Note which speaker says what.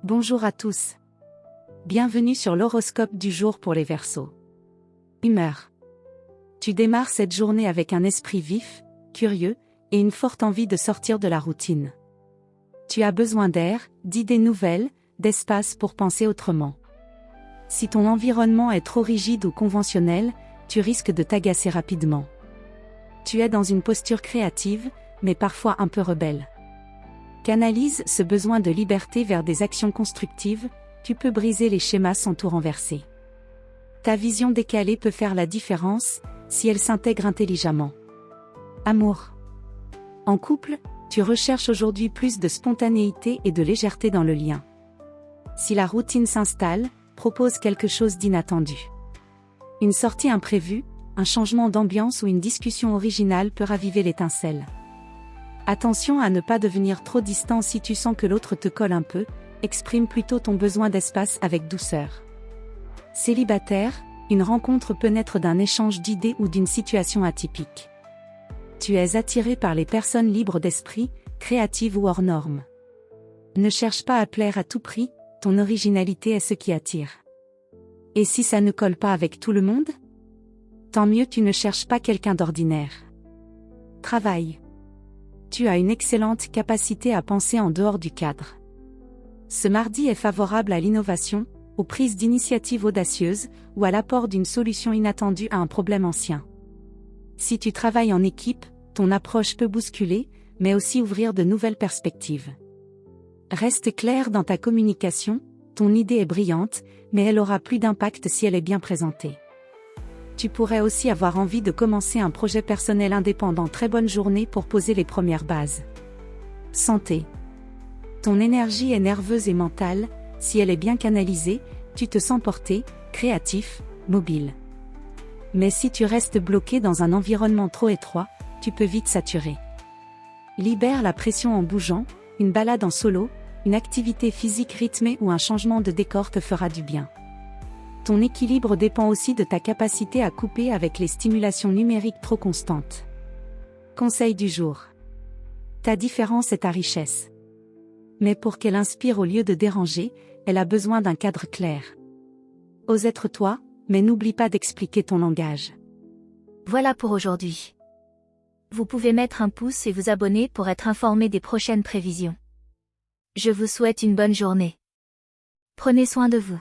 Speaker 1: Bonjour à tous. Bienvenue sur l'horoscope du jour pour les Verseaux. Humeur. Tu démarres cette journée avec un esprit vif, curieux, et une forte envie de sortir de la routine. Tu as besoin d'air, d'idées nouvelles, d'espace pour penser autrement. Si ton environnement est trop rigide ou conventionnel, tu risques de t'agacer rapidement. Tu es dans une posture créative, mais parfois un peu rebelle. Canalise ce besoin de liberté vers des actions constructives, tu peux briser les schémas sans tout renverser. Ta vision décalée peut faire la différence, si elle s'intègre intelligemment. Amour. En couple, tu recherches aujourd'hui plus de spontanéité et de légèreté dans le lien. Si la routine s'installe, propose quelque chose d'inattendu. Une sortie imprévue, un changement d'ambiance ou une discussion originale peut raviver l'étincelle. Attention à ne pas devenir trop distant si tu sens que l'autre te colle un peu, exprime plutôt ton besoin d'espace avec douceur. Célibataire, une rencontre peut naître d'un échange d'idées ou d'une situation atypique. Tu es attiré par les personnes libres d'esprit, créatives ou hors normes. Ne cherche pas à plaire à tout prix, ton originalité est ce qui attire. Et si ça ne colle pas avec tout le monde? Tant mieux, tu ne cherches pas quelqu'un d'ordinaire. Travail. Tu as une excellente capacité à penser en dehors du cadre. Ce mardi est favorable à l'innovation, aux prises d'initiatives audacieuses, ou à l'apport d'une solution inattendue à un problème ancien. Si tu travailles en équipe, ton approche peut bousculer, mais aussi ouvrir de nouvelles perspectives. Reste clair dans ta communication, ton idée est brillante, mais elle aura plus d'impact si elle est bien présentée. Tu pourrais aussi avoir envie de commencer un projet personnel indépendant. Très bonne journée pour poser les premières bases. Santé. Ton énergie est nerveuse et mentale, si elle est bien canalisée, tu te sens porté, créatif, mobile. Mais si tu restes bloqué dans un environnement trop étroit, tu peux vite saturer. Libère la pression en bougeant, une balade en solo, une activité physique rythmée ou un changement de décor te fera du bien. Ton équilibre dépend aussi de ta capacité à couper avec les stimulations numériques trop constantes. Conseil du jour. Ta différence est ta richesse. Mais pour qu'elle inspire au lieu de déranger, elle a besoin d'un cadre clair. Ose être toi, mais n'oublie pas d'expliquer ton langage.
Speaker 2: Voilà pour aujourd'hui. Vous pouvez mettre un pouce et vous abonner pour être informé des prochaines prévisions. Je vous souhaite une bonne journée. Prenez soin de vous.